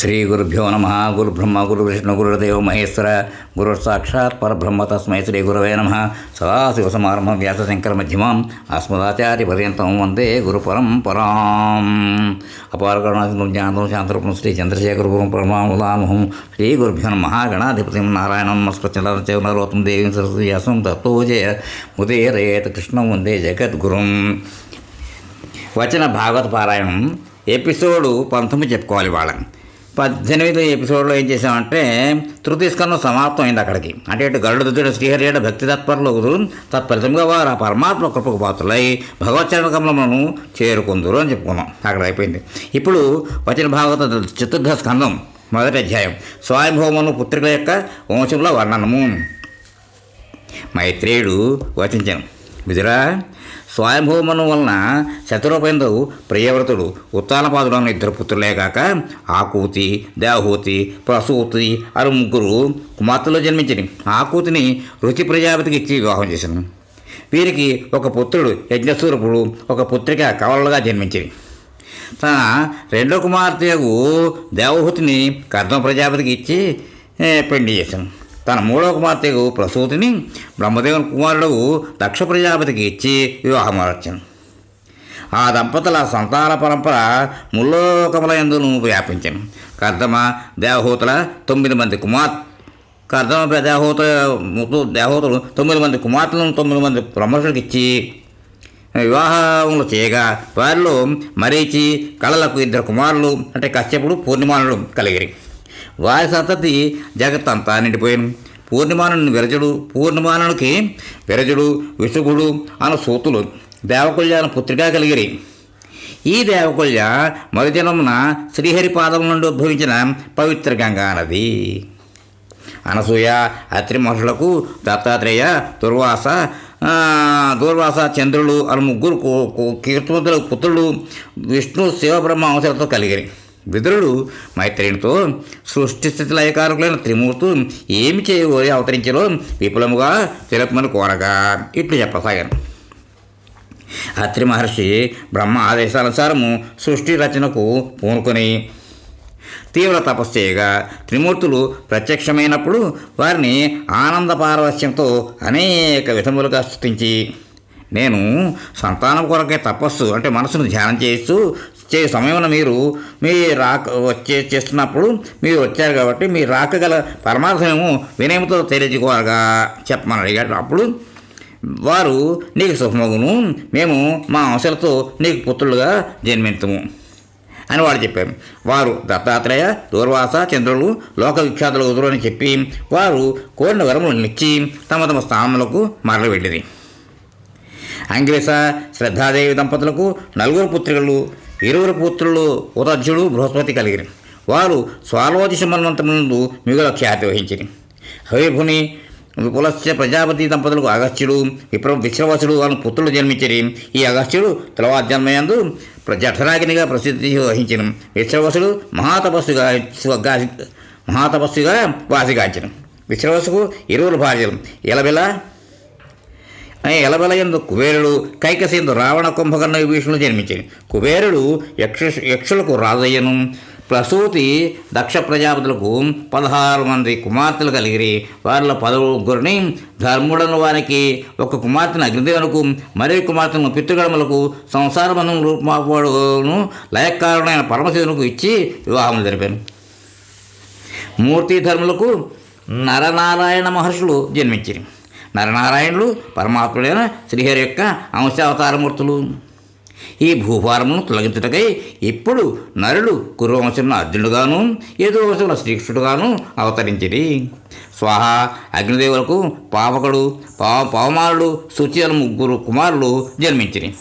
శ్రీ గురుభ్యో నమ. గురు బ్రహ్మ గురు విష్ణు గురుదేవ మహేశ్వర గురు సాక్షాత్ పరబ్రహ్మ తస్మై శ్రీ గురవే నమ. సదాశివసమారంభం వ్యాసశంకర మధ్యమాం అస్మదాచార్య పర్యంతం వందే గురు పరంపరాం. అపారకరుణాసింధం జ్ఞానం శాంతరూపం శ్రీ చంద్రశేఖర గురు పరమాములానుహం. శ్రీ గురుభ్యో నమ. గణాధిపతి నారాయణం నమస్కృత్యం దేవీం సరస్వతి వ్యాసం తత్తో జయ ఉదయరేత కృష్ణం వందే జగద్గురుం. వచన భాగవత పారాయణం ఎపిసోడు 19 చెప్పుకోవాలి. వాళ్ళ 18 ఎపిసోడ్లో ఏం చేసామంటే తృతీయ స్కందం సమాప్తం అయింది అక్కడికి. అంటే ఇటు గరుడుదుడు శ్రీహరి భక్తి తత్పరులు తత్ఫలితంగా వారు ఆ పరమాత్మ కృపకు పాత్రలై భగవచ్చరణ కమలములను చేరుకుందరు అని చెప్పుకున్నాం. అక్కడ అయిపోయింది. ఇప్పుడు వచన భాగవత చతుర్థ స్కందం మొదటి అధ్యాయం స్వయంభూమను పుత్రికల యొక్క వంశంలో వర్ణనము. మైత్రేయుడు వచించను, విదురా, స్వయంభూమను వలన శతరూపేందు ప్రియవ్రతుడు ఉత్తానపాదుడు అన్న 2 పుత్రులే కాక ఆకూతి, దేవహూతి, ప్రసూతి అను 3 కుమార్తెలు జన్మించింది. ఆకూతిని రుచి ప్రజాపతికి ఇచ్చి వివాహం చేశాను. వీరికి ఒక పుత్రుడు యజ్ఞస్వరూపుడు, ఒక పుత్రిక కవలలుగా జన్మించింది. తన 2వ కుమార్తెకు దేవహూతిని కర్దమ ప్రజాపతికి ఇచ్చి పెళ్లి చేశాను. తన 3వ కుమార్తెకు ప్రసూతిని బ్రహ్మదేవుని కుమారుడు దక్ష ప్రజాపతికి ఇచ్చి వివాహం మార్చాను. ఆ దంపతుల సంతాన పరంపర ముల్లోకములందును వ్యాపించాను. కర్దమ దేవహూతుల 9 మంది దేవహూతులు 9 మంది కుమార్తెలను 9 మంది బ్రహ్మర్షులకు ఇచ్చి వివాహములు చేయగా వారిలో మరీచి కళలకు 2 కుమారులు అంటే కశ్యపుడు, పూర్ణిమానుడు కలిగిరి. వారి సంతతి జగత్తంతా నిండిపోయాను. పూర్ణిమానునికి విరజుడు, విశుభుడు అను సూతులు దేవకుల్య అను పుత్రిక కలిగిరి. ఈ దేవకుల్య మరుజనమున శ్రీహరి పాదం నుండి ఉద్భవించిన పవిత్ర గంగా నది. అనసూయ అత్రి మహర్షులకు దత్తాత్రేయ, దూర్వాస చంద్రులు అను 3 కీర్తివంతుల పుత్రులు విష్ణు శివబ్రహ్మ అంశాలతో కలిగిరి. విదురుడు మైత్రేయునితో సృష్టి స్థితి లయకారకులైన త్రిమూర్తులు ఏమి చేయబోయి అవతరించలో విపులముగా తెలుపమని కోరగా ఇట్లు చెప్పసాగాను. అత్రి మహర్షి బ్రహ్మ ఆదేశానుసారము సృష్టి రచనకు పూనుకొని తీవ్ర తపస్సు చేయగా త్రిమూర్తులు ప్రత్యక్షమైనప్పుడు వారిని ఆనంద పారవశ్యంతో అనేక విధములుగా స్తుతించి, నేను సంతానం కొరకే తపస్సు అంటే మనసును ధ్యానం చేస్తూ సమయంలో మీరు చేస్తున్నప్పుడు మీరు వచ్చారు కాబట్టి మీరు రాకగల పరమార్థమేమో వినయముతో తెలియజేయగా చెప్పమని అడిగాడు. అప్పుడు వారు నీకు శుభమగును, మేము మా అంశాలతో నీకు పుత్రులుగా జన్మించము అని వాడు చెప్పారు. వారు దత్తాత్రేయ, దూర్వాస చంద్రులు లోక విఖ్యాతులు కుదురు అని చెప్పి వారు కోరిన వరములను ఇచ్చి తమ తమ స్థానములకు మరలి వెళ్ళింది. అంగ్రేస శ్రద్ధాదేవి దంపతులకు 4 పుత్రికలు, 20 పుత్రులు ఉదర్జుడు, బృహస్పతి కలిగిరి. వారు స్వాలోదిశ మన్వంతములందు మిగుల ఖ్యాతి వహించిరి. హవిభుని విపులస్య ప్రజాపతి దంపతులకు అగస్త్యుడు, విశ్రవసుడు అను పుత్రులు జన్మించిరి. ఈ అగస్త్యుడు తలవాజన్మయందు జఠరాగ్నిగా ప్రసిద్ధి వహించిన. విశ్రవసుడు మహాతపస్సుగా వాసిగాంచిన. విశ్రవసుకు 20 భార్యలు. ఎలబెలయందు కుబేరుడు, కైకసేందు రావణ, కుంభకర్ణ విభీషణులు జన్మించింది. కుబేరుడు యక్షులకు రాజయ్యను. ప్రసూతి దక్ష ప్రజాపతులకు 16 మంది కుమార్తెలు కలిగిరి. వారిలో 11 ధర్ముడను వారికి, 1 కుమార్తెను అగ్నిదేవునకు, మరో కుమార్తెను పితృగణములకు, సంసార బంధం రూపమాపుడును లయకారుడైన పరమశివునికి ఇచ్చి వివాహం జరిపాను. మూర్తి ధర్ములకు నరనారాయణ మహర్షులు జన్మించిరి. నరనారాయణులు పరమాత్ముడైన శ్రీహరి యొక్క అంశావతారమూర్తులు. ఈ భూభారమును తొలగించుటకై ఇప్పుడు నరుడు కురువంశంలో అర్జునుడుగాను, యదువంశంలో శ్రీకృష్ణుడుగాను అవతరించిరి. స్వాహ అగ్నిదేవులకు పావకుడు, పవమానుడు, శుచి అను 3 కుమారులు జన్మించిరి.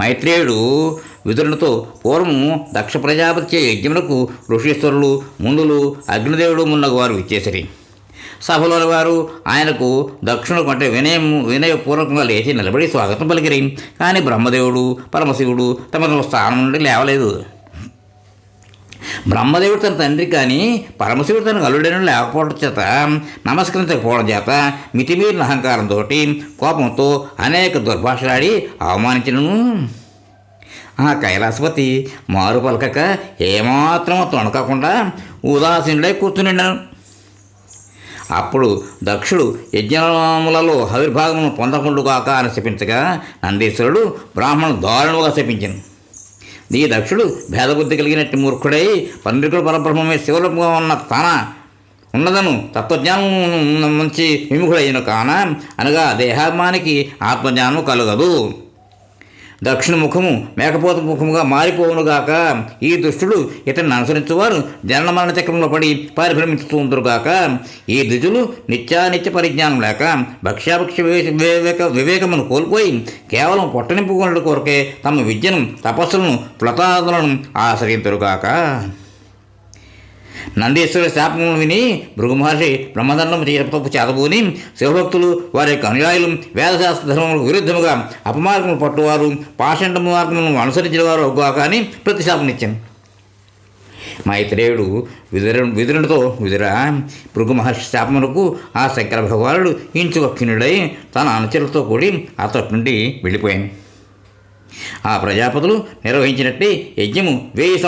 మైత్రేయుడు విదురునితో పూర్వము దక్ష ప్రజాపతి చే యజ్ఞములకు ఋషీశ్వరులు, మునులు, అగ్నిదేవుడు మున్నగు వారు ఇచ్చేసిరి. సభలోని వారు ఆయనకు దక్షిణకు అంటే వినయపూర్వకంగా లేచి నిలబడి స్వాగతం పలికిరి. కానీ బ్రహ్మదేవుడు, పరమశివుడు తమ స్థానం నుండి లేవలేదు. బ్రహ్మదేవుడు తన తండ్రి కానీ పరమశివుడు తన అల్లుడైన లేకపోవడం చేత, నమస్కరించకపోవడం చేత మితిమీరిన అహంకారంతో, కోపంతో అనేక దుర్భాషలాడి అవమానించినను ఆ కైలాసపతి మారు పలకక ఏమాత్రమో తొణకకుండా ఉదాసీనుడై కూర్చునిన్నాను. అప్పుడు దక్షుడు యజ్ఞములలో ఆవిర్భాగమును పొందకుండుగాక అని శపించగా నందీశ్వరుడు బ్రాహ్మణుడు దారుణముగా శపించాను. ఈ దక్షుడు భేదబుద్ధి కలిగినట్టు మూర్ఖుడై పండితుడు పరబ్రహ్మమే శివరూపంగా ఉన్నదను తత్వజ్ఞానం నుంచి విముఖుడైన కాన అనగా దేహాత్మానికి ఆత్మజ్ఞానం కలగదు. దక్షిణ ముఖము మేకపోత ముఖముగా మారిపోవునుగాక. ఈ దుష్టుడు ఇతన్ని అనుసరించువారు జనన మరణ చక్రంలో పడి పరిభ్రమిస్తూ ఉందరుగాక. ఈ ద్విజులు నిత్యానిత్య పరిజ్ఞానం లేక భక్ష్యాభక్ష వివేకమును కోల్పోయి కేవలం పొట్టనింపుకొనడం కొరకే తమ విద్యను తపస్సులను ప్లతాదులను ఆశ్రయింతురుగాక. నందీశ్వర శాపములను విని భృగు మహర్షి బ్రహ్మదండం తప్పు చేతబూని శివభక్తులు వారి యొక్క అనుయాయులు వేదశాస్త్ర ధర్మములకు విరుద్ధముగా అపమార్గములు పట్టువారు పాషండ మార్గములను అనుసరించిన వారు ఒగ్గాక అని ప్రతిశాపనిచ్చాను. మైత్రేయుడు విదురునితో విదురా, భృగు మహర్షి శాపములకు ఆ శంకర భగవానుడు ఇంచుకక్షిణుడై తన అనుచరులతో కూడి అతడి నుండి వెళ్ళిపోయాను. ఆ ప్రజాపతులు నిర్వహించినట్టే యజ్ఞము 1000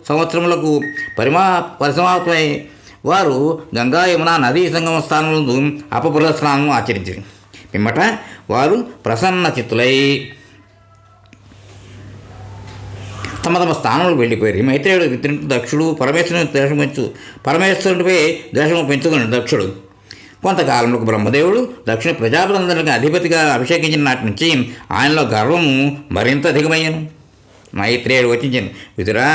సంవత్సరములకు పరిసమాప్తమై వారు గంగా యమున నదీ సంగమ స్థానములందు అపబృహ స్నానం ఆచరించారు. పిమ్మట వారు ప్రసన్న చిత్తులై తమ తమ స్థానంలో వెళ్ళిపోయారు. మైత్రేయుడు విత్తినట్టు దక్షుడు పరమేశ్వరుడిపై ద్వేషము పెంచుకున్నాడు. దక్షుడు కొంతకాలంలో బ్రహ్మదేవుడు దక్షిణ ప్రజాపతులందరికీ అధిపతిగా అభిషేకించిన నాటి నుంచి ఆయనలో గర్వము మరింత అధికమయ్యాను. మైత్రేయుడు వచించాను, విదురా,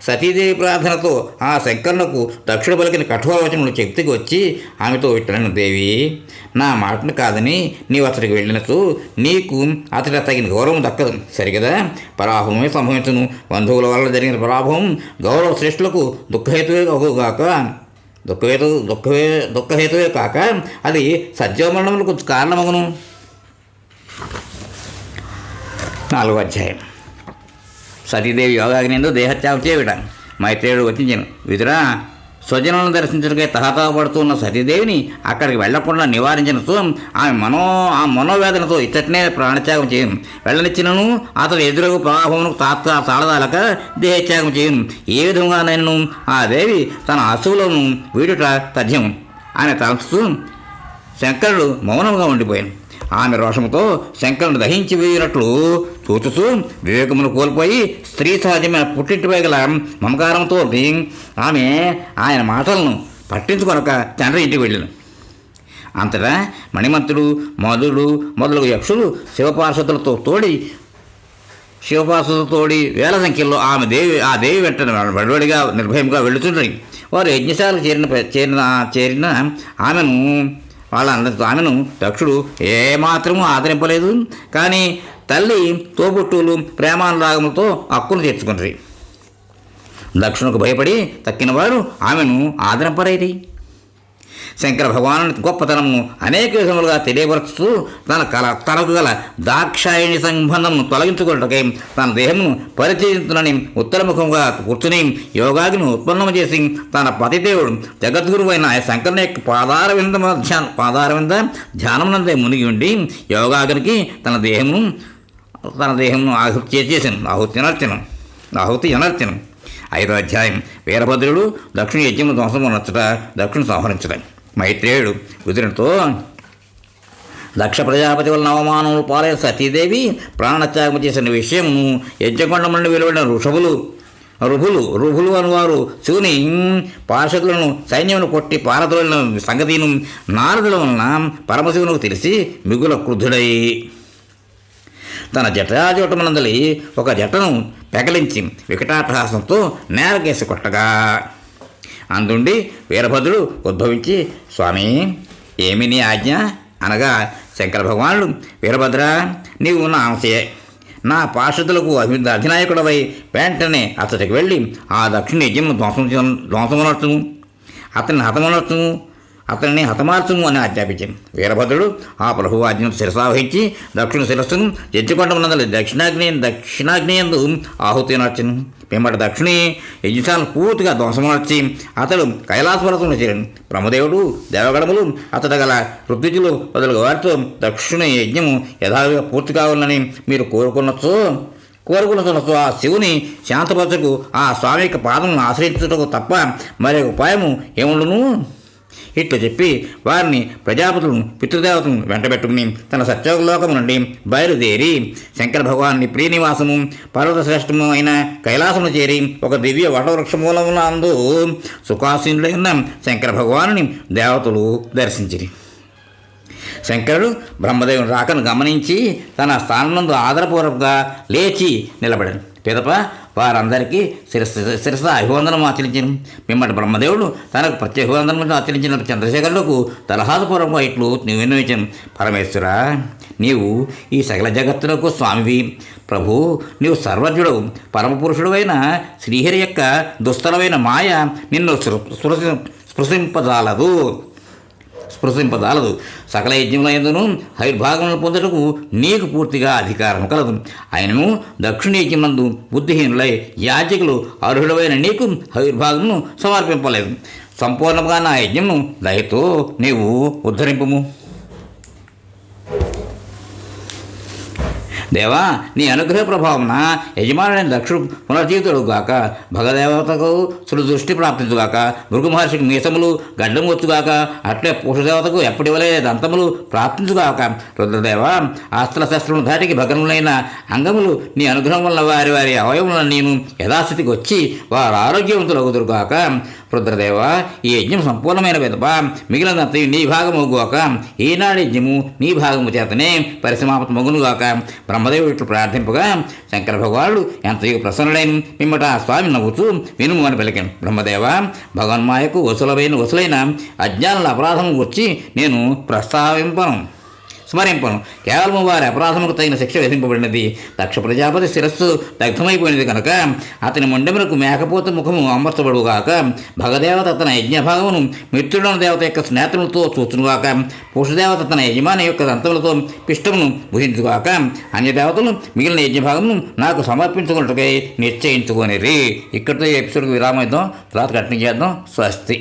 సతీదేవి ప్రార్థనతో ఆ శంకరులకు దక్షుడు పలికిన కఠోర వచనములు శక్తికి వచ్చి ఆమెతో ఇట్లను, దేవి, నా మాటను కాదని నీవు అతడికి వెళ్ళినట్టు నీకు అతడి తగిన గౌరవం దక్కదు, సరిగదా? పరాభవమే సంభవించును. బంధువుల వల్ల జరిగిన పరాభవం గౌరవ శ్రేష్ఠులకు దుఃఖహేతువే కాక దుఃఖహేతువే కాక అది సజ్జీవమరణములకు కారణమగును. 4వ అధ్యాయం. సతీదేవి యోగాగ్నిందు దేహత్యాగం చేయవిట. మైత్రేయుడు వచించాను, విదురా, స్వజనులను దర్శించడానికి తహతహపడుతున్న సతీదేవిని అక్కడికి వెళ్లకుండా నివారించినతో ఆ మనోవేదనతో ఇచ్చటనే ప్రాణత్యాగం చేయను. వెళ్ళనిచ్చినను అతడు ఎదురు ప్రవాహమును తాళదాలక దేహత్యాగం చేయను. ఏ విధంగా నన్ను ఆ దేవి తన అసువులను వీడుట తథ్యం ఆమె తలచుతూ శంకరుడు మౌనంగా ఉండిపోయాను. ఆమె రోషముతో శంకరుని దహించి వేయినట్లు చూచుతూ వివేకమును కోల్పోయి స్త్రీ సహజమైన పుట్టింటిపై గల మమకారంతో ఆమె ఆయన మాటలను పట్టించుకొనక తండ్రి ఇంటికి వెళ్ళాను. అంతటా మణిమంతుడు మొదలగు యక్షులు శివపార్షదులతో తోడి వేల సంఖ్యలో ఆ దేవి వెంట వడివడిగా నిర్భయంగా వెళ్ళుతుంటాయి. వారు యజ్ఞశాలకు చేరిన ఆమెను దక్షుడు ఏమాత్రమూ ఆదరింపలేదు. కానీ తల్లి తోబుట్టులు ప్రేమానురాగములతో హక్కును చేర్చుకుంటారు. దక్షునికి భయపడి తక్కిన వారు ఆమెను ఆదరింపరైరి. శంకర భగవాను గొప్పతనము అనేక విధములుగా తెలియపరుస్తూ తనకు గల దాక్షాయణి సంబంధమును తొలగించుకున్నటకై తన దేహమును పరిచయించునని ఉత్తరముఖముగా కూర్చుని యోగాగ్ని ఉత్పన్నము చేసి తన పతిదేవుడు జగద్గురువు అయిన శంకరుని యొక్క పాదారవింద ధ్యానమునందే మునిగి ఉండి యోగాగ్నికి తన దేహమును ఆహుతి అనర్చను. 5వ అధ్యాయం. వీరభద్రుడు దక్షిణ యజ్ఞము ధ్వంసము నచ్చట, దక్షిణ సంహరించడం. మైత్రేయుడు విదురునితో, దక్ష ప్రజాపతి వలన అవమానములు పాలైన సతీదేవి ప్రాణత్యాగము చేసిన విషయమును యజ్ఞకొండం నుండి వెలువడిన రుభులు అనువారు శివుని పార్షదులను సైన్యమును కొట్టి పారద్రోలిన సంగతిను నారదుల వలన పరమశివునికి తెలిసి మిగుల క్రుద్ధుడై తన జటాజోటమునందలి ఒక జటను పెకలించి వికటాటహాసంతో నేలకేసి కొట్టగా అందుండి వీరభద్రుడు ఉద్భవించి, స్వామి, ఏమి నీ ఆజ్ఞ అనగా శంకర భగవానుడు, వీరభద్ర, నీవు నా అంశయే, నా పార్షదులకు అధినాయకుడవై వెంటనే అతడికి వెళ్ళి ఆ దక్షిణ యజ్ఞమును ధ్వంసమునర్చును, అతన్ని హతమార్చుము అని ఆజ్ఞాపించాను. వీరభద్రుడు ఆ ప్రభువు ఆజ్ఞను శిరసావహించి దక్షిణ శిరస్సును యజ్ఞకొండమునందలి దక్షిణాగ్నియందు ఆహుతి నర్చను. పిమ్మట దక్షిణి యజ్ఞశాలను పూర్తిగా ధ్వంసమర్చి అతడు కైలాసపర్వతంలో చేరాడు. బ్రహ్మదేవుడు దేవగణములు అతడు గల ఋత్విజులు మొదలుగా వారితో దక్షిణ యజ్ఞము యథావిధిగా పూర్తి కావాలని మీరు కోరుకున్నచో ఆ శివుని శాంతపరచకు ఆ స్వామి యొక్క పాదమును ఆశ్రయించుటకు తప్ప మరొక ఉపాయము ఏముండును? ఇట్లు చెప్పి వారిని ప్రజాపతులను పితృదేవతలను వెంటబెట్టుకుని తన సత్యోగలోకము నుండి బయలుదేరి శంకర భగవాన్ని ప్రియనివాసము పర్వత శ్రేష్టము అయిన కైలాసమును చేరి ఒక దివ్య వటవృక్ష మూలమునందు సుఖాసీనులైన శంకర భగవానుని దేవతలు దర్శించిరి. శంకరుడు బ్రహ్మదేవుని రాకను గమనించి తన స్థానం ఆదరపూర్వకంగా లేచి నిలబడాడు. పిదప వారందరికీ శిరస అభివందనం ఆచరించను. మిమ్మల్ని బ్రహ్మదేవుడు తనకు ప్రత్యేక అభివందనం ఆచరించిన చంద్రశేఖరులకు తలహాసపూర్వకంగా ఇట్లు నువ్వు విన్నవించాను. పరమేశ్వర, నీవు ఈ సకల జగత్తులకు స్వామివి. ప్రభు, నీవు సర్వజ్ఞుడవు. పరమపురుషుడు అయిన శ్రీహరి యొక్క దుస్తరమైన మాయ నిన్ను స్పృశింపజాలదు. సకల యజ్ఞములందును హైర్భాగములను పొందుటకు నీకు పూర్తిగా అధికారం కలదు. ఆయనను దక్షిణ యజ్ఞమందు బుద్ధిహీనులై యాజకులు అర్హుడమైన నీకు హైర్భాగమును సమర్పింపలేదు. సంపూర్ణంగా నా యజ్ఞమును దయతో నీవు ఉద్ధరింపుము. దేవా, నీ అనుగ్రహ ప్రభావమున యజమానుడైన దక్షుడు పునర్జీవితుడు గాక, భగదేవతకు సుదృష్టి ప్రాప్తించుగాక, భృగు మహర్షికి మీసములు గడ్డము వచ్చుగాక, అట్లే పురుషదేవతకు ఎప్పటివలే దంతములు ప్రాప్తించుగాక. రుద్రదేవ, ఆస్త్ర శస్త్రములు ధాటికి భగ్నములైన అంగములు నీ అనుగ్రహం వల్ల వారి వారి అవయవములను నేను యథాస్థితికి వచ్చి వారు ఆరోగ్యవంతులగుదురుగాక. రుద్రదేవ, ఈ యజ్ఞం సంపూర్ణమైన విధప మిగిలినంత నీ భాగము గోక. ఈనాడు యజ్ఞము నీ భాగము చేతనే పరిసమాప్త మగునుగాక. బ్రహ్మదేవుడు ఇట్లు ప్రార్థింపగా శంకర భగవానుడు ఎంతయో ప్రసన్నుడైన పిమ్మట ఆ స్వామి నవ్వుతూ వినుము అని పలికాను. బ్రహ్మదేవ, భగవన్మాయకు వసులైన అజ్ఞానుల అపరాధము వచ్చి నేను స్మరింపను. కేవలం వారి అపరాధముకు తగిన శిక్ష విధింపబడినది. దక్ష ప్రజాపతి శిరస్సు దగ్ధమైపోయినది కనుక అతని మొండెములకు మేకపోత ముఖము అమర్చబడుగాక. భగదేవత తన యజ్ఞభాగమును మిత్రుడైన దేవత యొక్క స్నేహితులతో చూచునుగాక. పురుషదేవత తన యజమాని యొక్క దంతములతో పిష్టమును భుజించుగాక. అన్యదేవతలు మిగిలిన యజ్ఞభాగమును నాకు సమర్పించుకున్నట్టుకై నిశ్చయించుకొనిరి. ఇక్కడితో ఈ ఎపిసోడ్కి విరామం ఇద్దాం. తర్వాత కంటిన్యూ చేద్దాం. స్వస్తి.